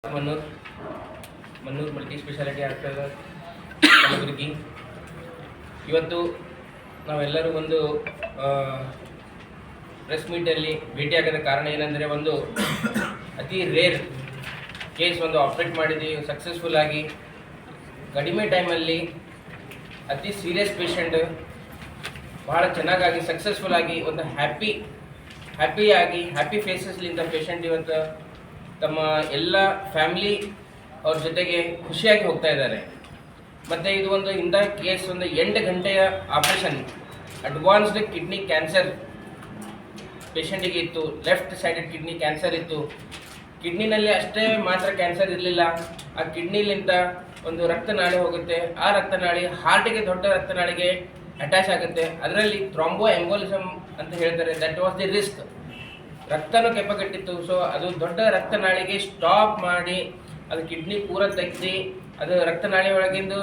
Mannur multi speciality hospital Kalaburagi. ಇವತ್ತು ನಾವೆಲ್ಲರೂ ಒಂದು ಪ್ರೆಸ್ ಮೀಟಲ್ಲಿ ಭೇಟಿಯಾಗದ ಕಾರಣ ಏನಂದರೆ, ಒಂದು ಅತಿ ರೇರ್ ಕೇಸ್ ಒಂದು ಆಪ್ರೇಟ್ ಮಾಡಿದ್ದೀವಿ ಸಕ್ಸಸ್ಫುಲ್ ಆಗಿ. ಕಡಿಮೆ ಟೈಮಲ್ಲಿ ಅತಿ ಸೀರಿಯಸ್ ಪೇಷಂಟ್ ಭಾಳ ಚೆನ್ನಾಗಿ ಸಕ್ಸಸ್ಫುಲ್ ಆಗಿ ಒಂದು ಹ್ಯಾಪಿ ಫೇಸಸ್ಲಿಂದ ಪೇಷಂಟ್ ಇವತ್ತು ತಮ್ಮ ಎಲ್ಲ ಫ್ಯಾಮಿಲಿ ಅವ್ರ ಜೊತೆಗೆ ಖುಷಿಯಾಗಿ ಹೋಗ್ತಾ ಇದ್ದಾರೆ. ಮತ್ತು ಇದು ಒಂದು ಇಂಥ ಕೇಸ್ ಒಂದು 8 ಗಂಟೆಯ ಆಪ್ರೇಷನ್, ಅಡ್ವಾನ್ಸ್ಡ್ ಕಿಡ್ನಿ ಕ್ಯಾನ್ಸರ್ ಪೇಷಂಟಿಗೆ ಇತ್ತು. ಲೆಫ್ಟ್ ಸೈಡೆಡ್ ಕಿಡ್ನಿ ಕ್ಯಾನ್ಸರ್ ಇತ್ತು. ಕಿಡ್ನಿನಲ್ಲಿ ಅಷ್ಟೇ ಮಾತ್ರ ಕ್ಯಾನ್ಸರ್ ಇರಲಿಲ್ಲ, ಆ ಕಿಡ್ನಿಲಿಂದ ಒಂದು ರಕ್ತನಾಳಿ ಹೋಗುತ್ತೆ. ಆ ರಕ್ತನಾಳಿ ಹಾರ್ಟಿಗೆ, ದೊಡ್ಡ ರಕ್ತನಾಳಿಗೆ ಅಟ್ಯಾಚ್ ಆಗುತ್ತೆ. ಅದರಲ್ಲಿ ಥ್ರಾಂಬೋ ಎಂಬೋಲಿಸಮ್ ಅಂತ ಹೇಳ್ತಾರೆ. That was the risk. ರಕ್ತನೂ ಕೆಪ್ಪಗಟ್ಟಿತ್ತು. ಸೊ ಅದು ದೊಡ್ಡ ರಕ್ತನಾಳಿಗೆ ಸ್ಟಾಪ್ ಮಾಡಿ ಅದು ಕಿಡ್ನಿ ಪೂರ ತೆಗೆದು ಅದು ರಕ್ತನಾಳಿ ಒಳಗಿಂದು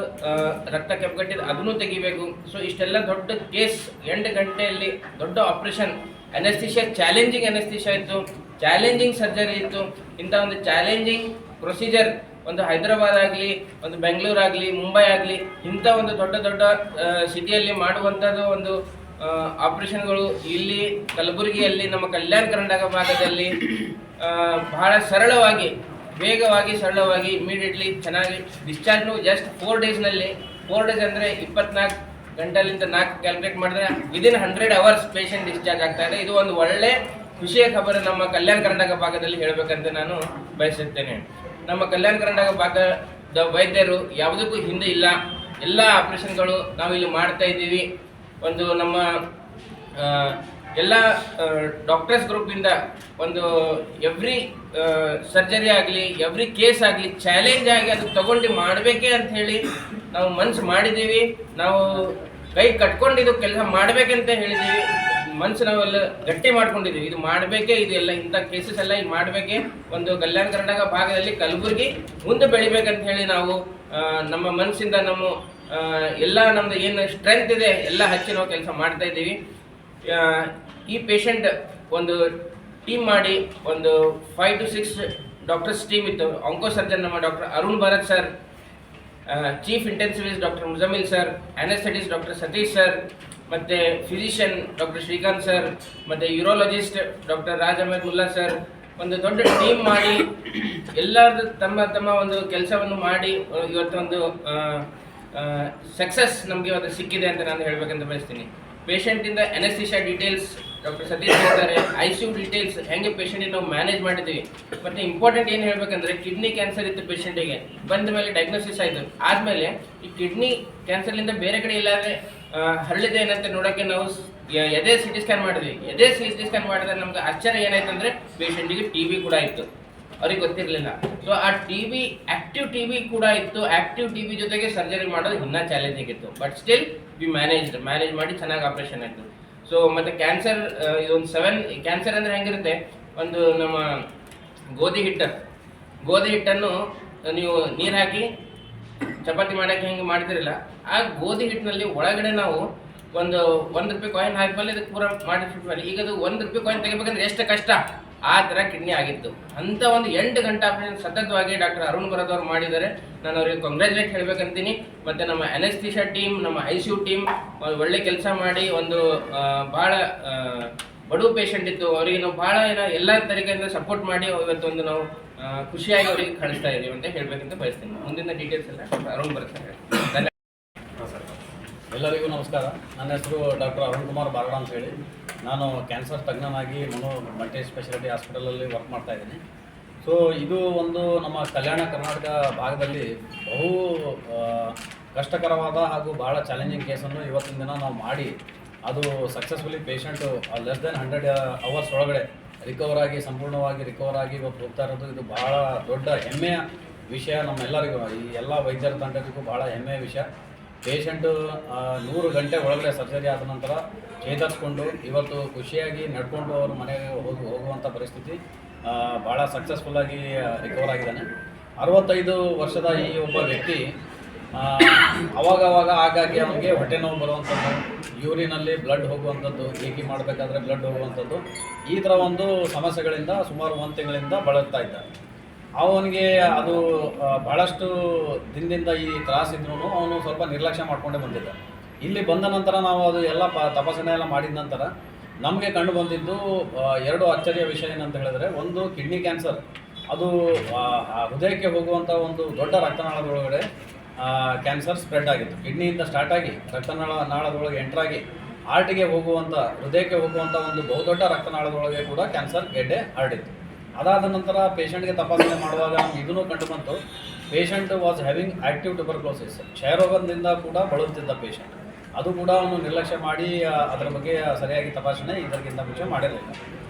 ರಕ್ತ ಕೆಪ್ಪಗಟ್ಟಿದ್ದು ಅದನ್ನು ತೆಗಿಬೇಕು. ಸೊ ಇಷ್ಟೆಲ್ಲ ದೊಡ್ಡ ಕೇಸ್ 8 ಗಂಟೆಯಲ್ಲಿ ದೊಡ್ಡ ಆಪ್ರೇಷನ್. ಅನೆಸ್ಥಿಷಿಯಾ ಚಾಲೆಂಜಿಂಗ್ ಅನೆಸ್ಥಿಷಿಯಾ ಇತ್ತು, ಚಾಲೆಂಜಿಂಗ್ ಸರ್ಜರಿ ಇತ್ತು. ಇಂಥ ಒಂದು ಚಾಲೆಂಜಿಂಗ್ ಪ್ರೊಸೀಜರ್ ಒಂದು ಹೈದರಾಬಾದ್ ಆಗಲಿ, ಒಂದು ಬೆಂಗಳೂರು ಆಗಲಿ, ಮುಂಬೈ ಆಗಲಿ, ಇಂಥ ಒಂದು ದೊಡ್ಡ ಸಿಟಿಯಲ್ಲಿ ಮಾಡುವಂಥದ್ದು ಒಂದು ಆಪ್ರೇಷನ್ಗಳು ಇಲ್ಲಿ ಕಲಬುರಗಿಯಲ್ಲಿ ನಮ್ಮ ಕಲ್ಯಾಣ ಕರ್ನಾಟಕ ಭಾಗದಲ್ಲಿ ಬಹಳ ವೇಗವಾಗಿ ಇಮಿಡಿಯೇಟ್ಲಿ ಚೆನ್ನಾಗಿ ಡಿಸ್ಚಾರ್ಜ್ನು ಜಸ್ಟ್ 4 ಡೇಸ್ನಲ್ಲಿ. 4 ಡೇಸ್ ಅಂದರೆ 24 ಗಂಟೆಲಿಂದ 4 ಕ್ಯಾಲ್ಕುಲೇಟ್ ಮಾಡಿದ್ರೆ ವಿದಿನ್ 100 ಅವರ್ಸ್ ಪೇಷಂಟ್ ಡಿಸ್ಚಾರ್ಜ್ ಆಗ್ತಾ ಇದೆ. ಇದು ಒಂದು ಒಳ್ಳೆ ಖುಷಿಯ ಖಬರು ನಮ್ಮ ಕಲ್ಯಾಣ ಕರ್ನಾಟಕ ಭಾಗದಲ್ಲಿ ಹೇಳಬೇಕಂತ ನಾನು ಬಯಸುತ್ತೇನೆ. ನಮ್ಮ ಕಲ್ಯಾಣ ಕರ್ನಾಟಕ ಭಾಗದ ವೈದ್ಯರು ಯಾವುದಕ್ಕೂ ಹಿಂದೆ ಇಲ್ಲ. ಎಲ್ಲ ಆಪ್ರೇಷನ್ಗಳು ನಾವು ಇಲ್ಲಿ ಮಾಡ್ತಾ ಇದ್ದೀವಿ. ಒಂದು ನಮ್ಮ ಎಲ್ಲ ಡಾಕ್ಟರ್ಸ್ ಗ್ರೂಪಿಂದ ಒಂದು ಎವ್ರಿ ಸರ್ಜರಿ ಆಗಲಿ, ಎವ್ರಿ ಕೇಸ್ ಆಗಲಿ ಚಾಲೆಂಜ್ ಆಗಿ ಅದು ತಗೊಂಡು ಮಾಡಬೇಕೇ ಅಂತ ಹೇಳಿ ನಾವು ಮನಸ್ಸು ಮಾಡಿದ್ದೀವಿ. ನಾವು ಕೈ ಕಟ್ಕೊಂಡಿದ್ದು ಕೆಲಸ ಮಾಡಬೇಕಂತ ಹೇಳಿದ್ದೀವಿ. ಮನಸ್ಸು ನಾವೆಲ್ಲ ಗಟ್ಟಿ ಮಾಡ್ಕೊಂಡಿದ್ದೀವಿ. ಇದು ಮಾಡಬೇಕೇ, ಇದು ಎಲ್ಲ ಇಂಥ ಕೇಸಸ್ ಎಲ್ಲ ಇದು ಮಾಡಬೇಕೇ. ಒಂದು ಕಲ್ಯಾಣ ಕರ್ನಾಟಕ ಭಾಗದಲ್ಲಿ ಕಲಬುರಗಿ ಮುಂದೆ ಬೆಳಿಬೇಕಂತ ಹೇಳಿ ನಾವು ನಮ್ಮ ಮನಸ್ಸಿಂದ ಎಲ್ಲ ನಮ್ಮದು ಏನು ಸ್ಟ್ರೆಂತ್ ಇದೆ ಎಲ್ಲ ಹಚ್ಚಿ ನಾವು ಕೆಲಸ ಮಾಡ್ತಾ ಇದ್ದೀವಿ. ಈ ಪೇಷಂಟ್ ಒಂದು ಟೀಮ್ ಮಾಡಿ ಒಂದು 5 to 6 ಡಾಕ್ಟರ್ಸ್ ಟೀಮ್ ಇತ್ತು. ಆಂಕೋ ಸರ್ಜನ್ ನಮ್ಮ doctor Arun Bharat sir, chief intensivist doctor Muzammil sir, anaesthetist doctor Satish sir, ಮತ್ತು ಫಿಸಿಷಿಯನ್ ಡಾಕ್ಟರ್ ಶ್ರೀಕಾಂತ್ ಸರ್, ಮತ್ತು urologist doctor Raj Ahmed Mulla sir, ಒಂದು ದೊಡ್ಡ ಟೀಮ್ ಮಾಡಿ ಎಲ್ಲರದ್ದು ತಮ್ಮ ಒಂದು ಕೆಲಸವನ್ನು ಮಾಡಿ ಇವತ್ತೊಂದು ಸಕ್ಸಸ್ ನಮಗೆ ಇವತ್ತು ಸಿಕ್ಕಿದೆ ಅಂತ ನಾನು ಹೇಳಬೇಕಂತ ಬಯಸ್ತೀನಿ. ಪೇಷಂಟಿಂದ ಅನೆಸ್ಥಿಷಿಯಾ ಡೀಟೇಲ್ಸ್ ಡಾಕ್ಟರ್ ಸತೀಶ್ ಹೇಳ್ತಾರೆ. ICU ಡೀಟೇಲ್ಸ್ ಹೆಂಗೆ ಪೇಷಂಟಿಗೆ ನಾವು ಮ್ಯಾನೇಜ್ ಮಾಡಿದ್ದೀವಿ. ಮತ್ತು ಇಂಪಾರ್ಟೆಂಟ್ ಏನು ಹೇಳಬೇಕಂದ್ರೆ, ಕಿಡ್ನಿ ಕ್ಯಾನ್ಸರ್ ಇತ್ತು ಪೇಷಂಟಿಗೆ, ಬಂದ ಮೇಲೆ ಡಯಾಗ್ನೋಸಿಸ್ ಆಯಿತು. ಆದಮೇಲೆ ಈ ಕಿಡ್ನಿ ಕ್ಯಾನ್ಸರ್ಲಿಂದ ಬೇರೆ ಕಡೆ ಇಲ್ಲಾಂದರೆ ಹರಳಿದೆ ಏನಂತ ನೋಡೋಕ್ಕೆ ನಾವು ಎದೆ CT ಸ್ಕ್ಯಾನ್ ಮಾಡಿದ್ವಿ. ಎದೆ CT ಸ್ಕ್ಯಾನ್ ಮಾಡಿದ್ರೆ ನಮ್ಗೆ ಆಶ್ಚರ್ಯ ಏನಾಯ್ತು ಅಂದರೆ ಪೇಷಂಟಿಗೆ TB ಕೂಡ ಇತ್ತು, ಅವ್ರಿಗೆ ಗೊತ್ತಿರಲಿಲ್ಲ. ಸೊ ಆ ಆಕ್ಟಿವ್ TB ಕೂಡ ಇತ್ತು. ಆಕ್ಟಿವ್ TB ಜೊತೆಗೆ ಸರ್ಜರಿ ಮಾಡೋದು ಇನ್ನೂ ಚಾಲೆಂಜಿಂಗ್ ಇತ್ತು. ಬಟ್ ಸ್ಟಿಲ್ ವಿ ಮ್ಯಾನೇಜ್ ಮಾಡಿ ಚೆನ್ನಾಗಿ ಆಪ್ರೇಷನ್ ಆಯಿತು. ಸೊ ಮತ್ತು ಕ್ಯಾನ್ಸರ್ ಇದೊಂದು 7 ಕ್ಯಾನ್ಸರ್ ಅಂದರೆ ಹೆಂಗಿರುತ್ತೆ, ಒಂದು ನಮ್ಮ ಗೋಧಿ ಹಿಟ್ಟನ್ನು ನೀವು ನೀರು ಹಾಕಿ ಚಪಾತಿ ಮಾಡೋಕ್ಕೆ ಹೆಂಗೆ ಮಾಡ್ತಿರಲ್ಲ, ಆ ಗೋಧಿ ಹಿಟ್ಟಿನಲ್ಲಿ ಒಳಗಡೆ ನಾವು ಒಂದು ₹1 ಕಾಯಿನ್ ಹಾಕಿದ್ಮೇಲೆ ಇದಕ್ಕೆ ಪೂರ ಮಾಡಿಬಿಟ್ಮೇಲೆ ಈಗ ಅದು ₹1 ಕಾಯಿನ್ ತೆಗಿಬೇಕಂದ್ರೆ ಎಷ್ಟು ಕಷ್ಟ, ಆ ಥರ ಕಿಡ್ನಿ ಆಗಿತ್ತು. ಅಂಥ ಒಂದು 8 ಗಂಟೆ ಆಪರೇಷನ್ ಸತತವಾಗಿ ಡಾಕ್ಟರ್ ಅರುಣ್ ಭರತ್ ಅವರು ಮಾಡಿದ್ದಾರೆ. ನಾನು ಅವರಿಗೆ ಕಂಗ್ರ್ಯಾಚುಲೇಟ್ ಹೇಳಬೇಕಂತೀನಿ. ಮತ್ತು ನಮ್ಮ ಅನೆಸ್ಥಿಷಿಯಾ ಟೀಮ್, ನಮ್ಮ ICU ಟೀಮ್ ಒಳ್ಳೆ ಕೆಲಸ ಮಾಡಿ ಒಂದು ಭಾಳ ಬಡವ ಪೇಷಂಟ್ ಇತ್ತು, ಅವರಿಗೆ ನಾವು ಭಾಳ ಎಲ್ಲ ತರೀಕೆಯಿಂದ ಸಪೋರ್ಟ್ ಮಾಡಿ ಇವತ್ತೊಂದು ನಾವು ಖುಷಿಯಾಗಿ ಅವರಿಗೆ ಕಳಿಸ್ತಾ ಇದ್ದೀವಿ ಅಂತ ಹೇಳಬೇಕಂತ ಬಯಸ್ತೀನಿ. ಮುಂದಿನ ಡೀಟೇಲ್ಸ್ ಎಲ್ಲ ಡಾಕ್ಟರ್ ಅರುಣ್ ಭರತ್ ಸರ್ ಹೇಳಿ. ಎಲ್ಲರಿಗೂ ನಮಸ್ಕಾರ. ನನ್ನ ಹೆಸರು ಡಾಕ್ಟರ್ ಅರುಣ್ ಕುಮಾರ್ ಬಾರಡ ಅಂತ ಹೇಳಿ. ನಾನು ಕ್ಯಾನ್ಸರ್ ತಜ್ಞನಾಗಿ ಮಲ್ಟಿ ಸ್ಪೆಷಾಲಿಟಿ ಹಾಸ್ಪಿಟಲಲ್ಲಿ ವರ್ಕ್ ಮಾಡ್ತಾ ಇದ್ದೀನಿ. ಸೊ ಇದು ಒಂದು ನಮ್ಮ ಕಲ್ಯಾಣ ಕರ್ನಾಟಕ ಭಾಗದಲ್ಲಿ ಬಹು ಕಷ್ಟಕರವಾದ ಹಾಗೂ ಭಾಳ ಚಾಲೆಂಜಿಂಗ್ ಕೇಸನ್ನು ಇವತ್ತಿನ ದಿನ ನಾವು ಮಾಡಿ ಅದು successfully patient less than 100 hours ಒಳಗಡೆ ಸಂಪೂರ್ಣವಾಗಿ ರಿಕವರ್ ಆಗಿ ಇವತ್ತು ಹೋಗ್ತಾ ಇರೋದು ಇದು ಭಾಳ ದೊಡ್ಡ ಹೆಮ್ಮೆಯ ವಿಷಯ. ನಮ್ಮೆಲ್ಲರಿಗೂ, ಈ ಎಲ್ಲ ವೈದ್ಯರ ತಂಡಕ್ಕೂ ಭಾಳ ಹೆಮ್ಮೆಯ ವಿಷಯ. ಪೇಷಂಟು 100 ಗಂಟೆ ಒಳಗಡೆ ಸರ್ಜರಿ ಆದ ನಂತರ ಚೇತರಿಸ್ಕೊಂಡು ಇವತ್ತು ಖುಷಿಯಾಗಿ ನಡ್ಕೊಂಡು ಅವ್ರ ಮನೆಗೆ ಹೋಗುವಂಥ ಪರಿಸ್ಥಿತಿ, ಭಾಳ ಸಕ್ಸಸ್ಫುಲ್ಲಾಗಿ ರಿಕವರ್ ಆಗಿದ್ದಾನೆ. 65 ವರ್ಷದ ಈ ಒಬ್ಬ ವ್ಯಕ್ತಿ ಅವಾಗವಾಗ ಆಗಾಗ್ಗೆ ಅವನಿಗೆ ಹೊಟ್ಟೆ ನೋವು ಬರುವಂಥದ್ದು, ಯೂರಿನಲ್ಲಿ ಬ್ಲಡ್ ಹೋಗುವಂಥದ್ದು, ಏಕಿ ಮಾಡಬೇಕಾದ್ರೆ ಬ್ಲಡ್ ಹೋಗುವಂಥದ್ದು, ಈ ಥರ ಒಂದು ಸಮಸ್ಯೆಗಳಿಂದ ಸುಮಾರು 1 ತಿಂಗಳಿಂದ ಬಳಲ್ತಾ ಇದ್ದಾರೆ. ಅವನಿಗೆ ಅದು ಭಾಳಷ್ಟು ದಿನದಿಂದ ಈ ತ್ರಾಸಿದ್ರೂ ಅವನು ಸ್ವಲ್ಪ ನಿರ್ಲಕ್ಷ್ಯ ಮಾಡಿಕೊಂಡೇ ಬಂದಿದ್ದ. ಇಲ್ಲಿ ಬಂದ ನಂತರ ನಾವು ಅದು ಎಲ್ಲ ತಪಾಸಣೆ ಎಲ್ಲ ಮಾಡಿದ ನಂತರ ನಮಗೆ ಕಂಡು ಬಂದಿದ್ದು ಎರಡು ಅಚ್ಚರಿಯ ವಿಷಯ ಏನಂತ ಹೇಳಿದ್ರೆ, ಒಂದು ಕಿಡ್ನಿ ಕ್ಯಾನ್ಸರ್. ಅದು ಹೃದಯಕ್ಕೆ ಹೋಗುವಂಥ ಒಂದು ದೊಡ್ಡ ರಕ್ತನಾಳದೊಳಗಡೆ ಕ್ಯಾನ್ಸರ್ ಸ್ಪ್ರೆಡ್ ಆಗಿತ್ತು. ಕಿಡ್ನಿಯಿಂದ ಸ್ಟಾರ್ಟ್ ಆಗಿ ನಾಳದೊಳಗೆ ಎಂಟ್ರಾಗಿ ಹಾರ್ಟಿಗೆ ಹೋಗುವಂಥ, ಹೃದಯಕ್ಕೆ ಹೋಗುವಂಥ ಒಂದು ಬಹುದೊಡ್ಡ ರಕ್ತನಾಳದೊಳಗೆ ಕೂಡ ಕ್ಯಾನ್ಸರ್ ಗೆಡ್ಡೆ ಹರಡಿತ್ತು. ಅದಾದ ನಂತರ ಪೇಷಂಟ್ಗೆ ತಪಾಸಣೆ ಮಾಡುವಾಗ ನಮ್ಗೆ ಇದನ್ನು ಕಂಡು ಬಂತು, patient was having active tuberculosis, ಕ್ಷಯರೋಗದಿಂದ ಕೂಡ ಬಳಲುತ್ತಿದ್ದ ಪೇಷಂಟ್. ಅದು ಕೂಡ ಅವನು ನಿರ್ಲಕ್ಷ್ಯ ಮಾಡಿ ಅದರ ಬಗ್ಗೆ ಸರಿಯಾಗಿ ತಪಾಸಣೆ ಇದಕ್ಕಿಂತ ಮುಂಚೆ ಮಾಡಿರಲಿಲ್ಲ.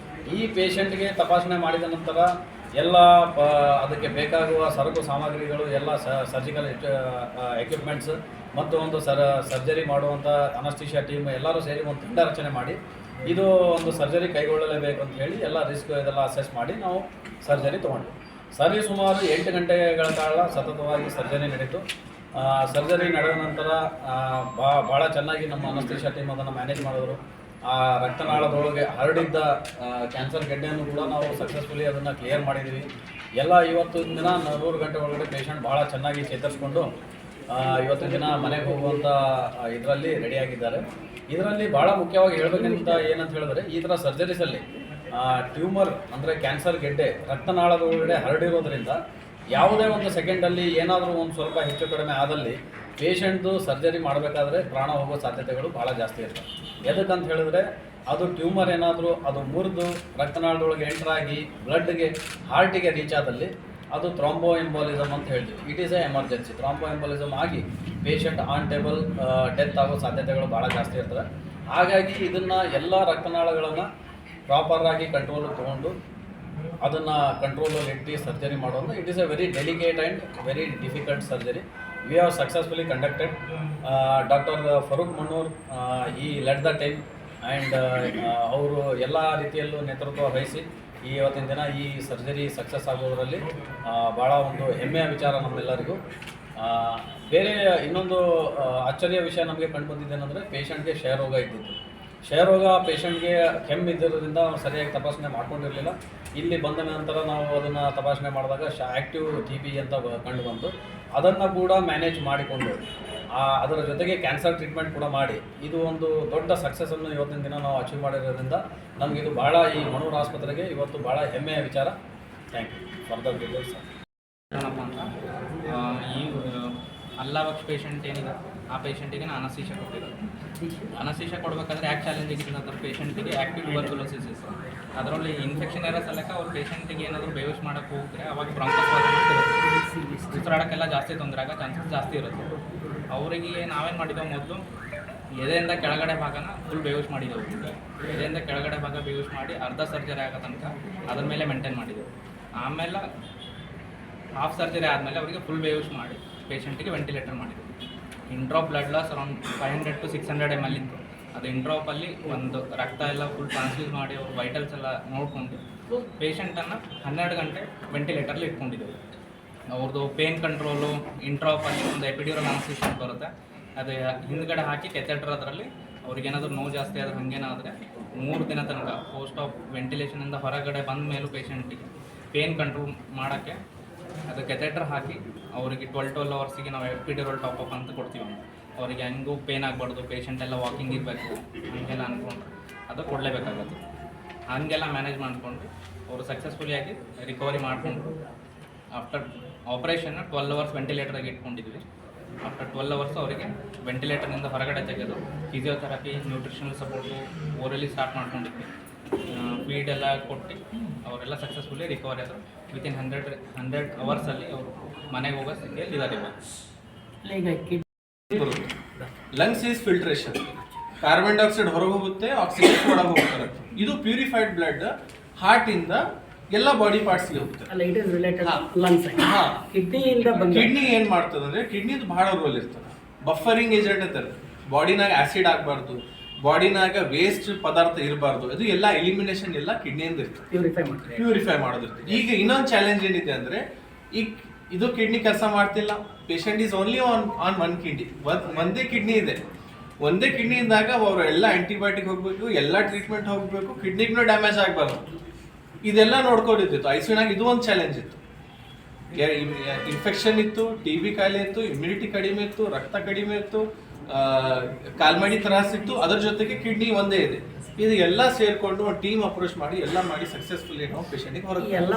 ಈ ಪೇಷಂಟ್ಗೆ ತಪಾಸಣೆ ಮಾಡಿದ ನಂತರ ಎಲ್ಲ ಅದಕ್ಕೆ ಬೇಕಾಗುವ ಸರಕು ಸಾಮಗ್ರಿಗಳು, ಎಲ್ಲ ಸರ್ಜಿಕಲ್ ಎಕ್ವಿಪ್ಮೆಂಟ್ಸ್ ಮತ್ತು ಒಂದು ಸರ್ಜರಿ ಮಾಡುವಂಥ ಅನಸ್ಟಿಷಿಯಾ ಟೀಮ್ ಎಲ್ಲರೂ ಸೇರಿ ಒಂದು ತಂಡ ರಚನೆ ಮಾಡಿ ಇದು ಒಂದು ಸರ್ಜರಿ ಕೈಗೊಳ್ಳಲೇಬೇಕು ಅಂತ ಹೇಳಿ ಎಲ್ಲ ರಿಸ್ಕ್ ಇದೆಲ್ಲ ಅಸೆಸ್ ಮಾಡಿ ನಾವು ಸರ್ಜರಿ ತೊಗೊಂಡ್ವಿ. ಸರಿ ಸುಮಾರು 8 ಗಂಟೆಗಳ ಕಾಲ ಸತತವಾಗಿ ಸರ್ಜರಿ ನಡೀತು. ಸರ್ಜರಿ ನಡೆದ ನಂತರ ಭಾಳ ಚೆನ್ನಾಗಿ ನಮ್ಮ ಅನಸ್ಟಿಷಿಯಾ ಟೀಮ್ ಅದನ್ನು ಮ್ಯಾನೇಜ್ ಮಾಡಿದ್ರು. ಆ ರಕ್ತನಾಳದೊಳಗೆ ಹರಡಿದ್ದ ಕ್ಯಾನ್ಸರ್ ಗೆಡ್ಡೆಯನ್ನು ಕೂಡ ನಾವು ಸಕ್ಸಸ್ಫುಲಿ ಅದನ್ನು ಕ್ಲಿಯರ್ ಮಾಡಿದ್ದೀವಿ. ಎಲ್ಲ ಇವತ್ತಿನ ದಿನ 100 ಗಂಟೆ ಒಳಗಡೆ ಪೇಷಂಟ್ ಭಾಳ ಚೆನ್ನಾಗಿ ಚೇತರಿಸ್ಕೊಂಡು ಇವತ್ತಿನ ದಿನ ಮನೆಗೆ ಹೋಗುವಂಥ ಇದರಲ್ಲಿ ರೆಡಿಯಾಗಿದ್ದಾರೆ. ಇದರಲ್ಲಿ ಭಾಳ ಮುಖ್ಯವಾಗಿ ಹೇಳಬೇಕಂತ ಏನಂತ ಹೇಳಿದ್ರೆ, ಈ ಥರ ಸರ್ಜರೀಸಲ್ಲಿ ಟ್ಯೂಮರ್ ಅಂದರೆ ಕ್ಯಾನ್ಸರ್ ಗೆಡ್ಡೆ ರಕ್ತನಾಳದೊಳಗಡೆ ಹರಡಿರೋದ್ರಿಂದ ಯಾವುದೇ ಒಂದು ಸೆಕೆಂಡಲ್ಲಿ ಏನಾದರೂ ಒಂದು ಸ್ವಲ್ಪ ಹೆಚ್ಚು ಕಡಿಮೆ ಆದಲ್ಲಿ ಪೇಷಂಟ್ದು ಸರ್ಜರಿ ಮಾಡಬೇಕಾದ್ರೆ ಪ್ರಾಣ ಹೋಗೋ ಸಾಧ್ಯತೆಗಳು ಭಾಳ ಜಾಸ್ತಿ ಇರ್ತವೆ. ಎದಕ್ಕಂತ ಹೇಳಿದ್ರೆ, ಅದು ಟ್ಯೂಮರ್ ಏನಾದರೂ ಅದು ಮುರಿದು ರಕ್ತನಾಳದೊಳಗೆ ಎಂಟ್ರಾಗಿ ಬ್ಲಡ್ಗೆ ಹಾರ್ಟಿಗೆ ರೀಚ್ ಆದಲ್ಲಿ ಅದು ಥ್ರಾಂಬೋ ಎಂಬೋಲಿಸಮ್ ಅಂತ ಹೇಳ್ತೀವಿ. It is a emergency. Thromboembolism ಆಗಿ ಪೇಷಂಟ್ ಆನ್ ಟೇಬಲ್ ಡೆತ್ ಆಗೋ ಸಾಧ್ಯತೆಗಳು ಭಾಳ ಜಾಸ್ತಿ ಇರ್ತವೆ. ಹಾಗಾಗಿ ಇದನ್ನು ಎಲ್ಲ ರಕ್ತನಾಳಗಳನ್ನು ಪ್ರಾಪರಾಗಿ ಕಂಟ್ರೋಲಿಗೆ ತೊಗೊಂಡು ಅದನ್ನು ಕಂಟ್ರೋಲಲ್ಲಿ ಇಟ್ಟು ಸರ್ಜರಿ ಮಾಡೋದು it is A very delicate and very difficult surgery. We have successfully conducted. Doctor Farooq Mannur ಈ ಲೆಡ್ ದ ಟೈಮ್ ಆ್ಯಂಡ್ ಅವರು ಎಲ್ಲ ರೀತಿಯಲ್ಲೂ ನೇತೃತ್ವ ವಹಿಸಿ ಇವತ್ತಿನ ದಿನ ಈ ಸರ್ಜರಿ ಸಕ್ಸಸ್ ಆಗೋದರಲ್ಲಿ ಭಾಳ ಒಂದು ಹೆಮ್ಮೆಯ ವಿಚಾರ ನಮ್ಮೆಲ್ಲರಿಗೂ. ಬೇರೆ ಇನ್ನೊಂದು ಅಚ್ಚರಿಯ ವಿಷಯ ನಮಗೆ ಕಂಡು ಬಂದಿದ್ದೇನೆಂದರೆ, ಪೇಷಂಟ್ಗೆ ಕ್ಷಯರೋಗ ಇದ್ದಿದ್ದು. ಕ್ಷಯರೋಗ ಪೇಷಂಟ್ಗೆ ಕೆಮ್ಮಿದ್ದಿರೋದ್ರಿಂದ ಅವ್ರು ಸರಿಯಾಗಿ ತಪಾಸಣೆ ಮಾಡ್ಕೊಂಡಿರಲಿಲ್ಲ. ಇಲ್ಲಿ ಬಂದ ನಂತರ ನಾವು ಅದನ್ನು ತಪಾಸಣೆ ಮಾಡಿದಾಗ ಆ್ಯಕ್ಟಿವ್ TB ಅಂತ ಕಂಡು ಬಂತು. ಅದನ್ನು ಕೂಡ ಮ್ಯಾನೇಜ್ ಮಾಡಿಕೊಂಡು ಅದರ ಜೊತೆಗೆ ಕ್ಯಾನ್ಸರ್ ಟ್ರೀಟ್ಮೆಂಟ್ ಕೂಡ ಮಾಡಿ ಇದು ಒಂದು ದೊಡ್ಡ ಸಕ್ಸಸ್ಸನ್ನು ಇವತ್ತಿನ ದಿನ ನಾವು ಅಚೀವ್ ಮಾಡಿರೋದ್ರಿಂದ ನಮಗಿದು ಭಾಳ ಈ ಮನೂರ್ ಆಸ್ಪತ್ರೆಗೆ ಇವತ್ತು ಭಾಳ ಹೆಮ್ಮೆಯ ವಿಚಾರ. Thank you. ಫರ್ದರ್ ಡೀಟೇಲ್ಸ್ ಏನಪ್ಪ ಅಂತ ಈ ಅಲ್ಲಾಬಕ್ಷ್ ಪೇಷಂಟ್ ಏನಿದೆ ಆ ಪೇಷಂಟಿಗೆ ನಾನು ಅನಸ್ತೀಶಾ ಕೊಟ್ಟಿರೋದು. ಅನಸ್ತೀಶಾ ಕೊಡಬೇಕಾದ್ರೆ ಯಾಕೆ ಚಾಲೆಂಜಿಂಗ್ ಇತ್ತು ಅಂದ್ರೆ, ಪೇಷಂಟಿಗೆ ಆ್ಯಕ್ಟಿವ್ ಟ್ಯೂಬರ್ಕ್ಯುಲೋಸಿಸ್ ಅದರಲ್ಲಿ ಇನ್ಫೆಕ್ಷನ್ ಇರೋ ಸಲಕ್ಕೆ ಅವ್ರ ಪೇಷಂಟಿಗೆ ಏನಾದರೂ ಬೇವಿಸ್ ಮಾಡೋಕ್ಕೆ ಹೋಗಿದ್ರೆ ಅವಾಗ ಬ್ರಾಂಕೋಸ್ಪಾಸ್ಮಸ್ ಉಸಿರಾಡೋಕ್ಕೆಲ್ಲ ಜಾಸ್ತಿ ತೊಂದರೆ ಆಗೋ ಚಾನ್ಸಸ್ ಜಾಸ್ತಿ ಇರುತ್ತೆ. ಅವರಿಗೆ ನಾವೇನು ಮಾಡಿದ್ದೆವು, ಮೊದಲು ಎದೆಯಿಂದ ಕೆಳಗಡೆ ಭಾಗನ ಫುಲ್ ಬೇವಿಸ್ ಮಾಡಿದ್ದೆವು. ಎದೆಯಿಂದ ಕೆಳಗಡೆ ಭಾಗ ಬೇವಿಸ್ ಮಾಡಿ ಅರ್ಧ ಸರ್ಜರಿ ಆಗೋ ತನಕ ಅದ್ರ ಮೇಲೆ ಮೇಂಟೈನ್ ಮಾಡಿದ್ದೆವು. ಆಮೇಲೆ ಹಾಫ್ ಸರ್ಜರಿ ಆದಮೇಲೆ ಅವರಿಗೆ ಫುಲ್ ಬೇವಿಸ್ ಮಾಡಿ ಪೇಷಂಟಿಗೆ ವೆಂಟಿಲೇಟರ್ ಮಾಡಿದ್ದೆವು. ಇಂಡ್ರಾಪ್ blood loss around 500 to 600 ml ಇತ್ತು. ಅದು ಇಂಡ್ರಾಪಲ್ಲಿ ಒಂದು ರಕ್ತ ಎಲ್ಲ ಫುಲ್ ಟ್ರಾನ್ಸ್ಫ್ಯೂಸ್ ಮಾಡಿ ಅವ್ರ ವೈಟಲ್ಸ್ ಎಲ್ಲ ನೋಡಿಕೊಂಡು ಪೇಷಂಟನ್ನು 12 ಗಂಟೆ ವೆಂಟಿಲೇಟರ್ಲಿ ಇಟ್ಕೊಂಡಿದ್ದೆವು. ಅವ್ರದ್ದು ಪೇನ್ ಕಂಟ್ರೋಲು ಇಂಟ್ರಾಪಲ್ಲಿ ಒಂದು ಎಪಿಡ್ಯೂರಲ್ ಅನಸ್ತೀಶಿಯಾ ಬರುತ್ತೆ, ಅದು ಹಿಂದ್ಗಡೆ ಹಾಕಿ ಕೆಥೆಟರ್ ಅದರಲ್ಲಿ ಅವ್ರಿಗೇನಾದರೂ ನೋವು ಜಾಸ್ತಿ ಆದರೆ ಹಾಗೇನಾದರೆ 3 ದಿನ ತನಕ ಪೋಸ್ಟ್ ಆಫ್ ವೆಂಟಿಲೇಷನಿಂದ ಹೊರಗಡೆ ಬಂದ ಮೇಲೂ ಪೇಷಂಟಿಗೆ ಪೇನ್ ಕಂಟ್ರೋಲ್ ಮಾಡೋಕ್ಕೆ ಅದು ಕೆಥೆಟರ್ ಹಾಕಿ ಅವರಿಗೆ 12 ಅವರ್ಸಿಗೆ ನಾವು ಎಪಿಡ್ಯೂರಲ್ ಟಾಪಪ್ ಅಂತ ಕೊಡ್ತೀವಿ. ಅವರಿಗೆ ಹೆಂಗೂ ಪೇನ್ ಆಗಬಾರ್ದು, ಪೇಷಂಟ್ ಎಲ್ಲ ವಾಕಿಂಗ್ ಇರಬೇಕು ಹೀಗೆಲ್ಲ ಅಂದ್ಕೊಂಡು ಅದು ಕೊಡಲೇಬೇಕಾಗತ್ತೆ. ಹಾಗೆಲ್ಲ ಮ್ಯಾನೇಜ್ ಮಾಡಿಕೊಂಡು ಅವರು ಸಕ್ಸಸ್ಫುಲಿಯಾಗಿ ರಿಕವರಿ ಮಾಡಿಕೊಂಡು ಆಫ್ಟರ್ ಆಪ್ರೇಷನ್ನ 12 ಅವರ್ಸ್ ವೆಂಟಿಲೇಟರ್ಗೆ ಇಟ್ಕೊಂಡಿದ್ವಿ. ಆಫ್ಟರ್ 12 ಅವರ್ಸ್ ಅವರಿಗೆ ವೆಂಟಿಲೇಟರ್ನಿಂದ ಹೊರಗಡೆ ತೆಗೆದು physiotherapy, nutritional support orally start ಮಾಡ್ಕೊಂಡಿದ್ವಿ. ಫೀಡ್ ಎಲ್ಲ ಕೊಟ್ಟು ಅವರೆಲ್ಲ ಸಕ್ಸಸ್ಫುಲಿ ರಿಕವರಿ ಆದರು. ವಿತಿನ್ 100 ಅವರ್ಸಲ್ಲಿ ಅವರು ಮನೆಗೆ ಹೋಗೋ ಸ್ಥಿತಿಯಲ್ಲಿ ಇದ್ದಾರೆ. Lungs is filtration, carbon dioxide ಹೊರಗೆ ಹೋಗುತ್ತೆ, ಆಕ್ಸಿಜನ್ ಒಳಗೆ ಹೋಗ್ತಾರೆ. ಇದು ಪ್ಯೂರಿಫೈಡ್ ಬ್ಲಡ್ ಹಾರ್ಟಿಂದ ಎಲ್ಲ ಬಾಡಿ ಪಾರ್ಟ್ಸ್ಗೆ ಹೋಗುತ್ತೆ. ಅಲ್ಲ, ಇಟ್ ಇಸ್ ರಿಲೇಟೆಡ್ ಲಂಗ್ಸ್. ಕಿಡ್ನಿಯಿಂದ ಕಿಡ್ನಿ ಏನು ಮಾಡ್ತದೆ ಅಂದರೆ, ಕಿಡ್ನಿದು ಭಾಳ ರೋಲ್ ಇರ್ತದೆ. ಬಫರಿಂಗ್ ಏಜೆಂಟ್ ಅಂತಾರೆ. ಬಾಡಿನಾಗ ಆ್ಯಸಿಡ್ ಆಗಬಾರ್ದು, ಬಾಡಿನಾಗ ವೇಸ್ಟ್ ಪದಾರ್ಥ ಇರಬಾರ್ದು, ಅದು ಎಲ್ಲ ಎಲಿಮಿನೇಷನ್ ಎಲ್ಲ ಕಿಡ್ನಿಯಿಂದ ಇರ್ತದೆ, ಪ್ಯೂರಿಫೈ ಮಾಡೋದಿರ್ತದೆ. ಈಗ ಇನ್ನೊಂದು ಚಾಲೆಂಜ್ ಏನಿದೆ ಅಂದರೆ, ಈಗ ಇದು ಕಿಡ್ನಿ ಕೆಲಸ ಮಾಡ್ತಿಲ್ಲ, patient is only on one kidney, ಒಂದೇ ಕಿಡ್ನಿ ಇದೆ. ಒಂದೇ ಕಿಡ್ನಿ ಇದ್ದಾಗ ಅವರು ಎಲ್ಲ ಆಂಟಿಬಯೋಟಿಕ್ ಹೋಗಬೇಕು, ಎಲ್ಲ ಟ್ರೀಟ್ಮೆಂಟ್ ಹೋಗಬೇಕು, ಕಿಡ್ನಿಗೂ ಡ್ಯಾಮೇಜ್ ಆಗಬಾರ್ದು. ಇದೆಲ್ಲ ನೋಡ್ಕೊಂಡಿರ್ತಿತ್ತು. ICUನಾಗ ಇದು ಒಂದು ಚಾಲೆಂಜ್ ಇತ್ತು. ಇನ್ಫೆಕ್ಷನ್ ಇತ್ತು, TB ಕಾಯಿಲೆ ಇತ್ತು, ಇಮ್ಯುನಿಟಿ ಕಡಿಮೆ ಇತ್ತು, ರಕ್ತ ಕಡಿಮೆ ಇತ್ತು, ಕಾಲ್ಮಡಿ ತ್ರಾಸ ಇತ್ತು, ಅದರ ಜೊತೆಗೆ ಕಿಡ್ನಿ ಒಂದೇ ಇದೆ. ಇದು ಎಲ್ಲ ಸೇರ್ಕೊಂಡು ಒಂದು ಟೀಮ್ ಅಪ್ರೋಚ್ ಮಾಡಿ ಎಲ್ಲ ಮಾಡಿ ಸಕ್ಸಸ್ಫುಲಿ ನಾವು ಪೇಷಂಟಿಗೆ ಹೊರಗೆ ಎಲ್ಲ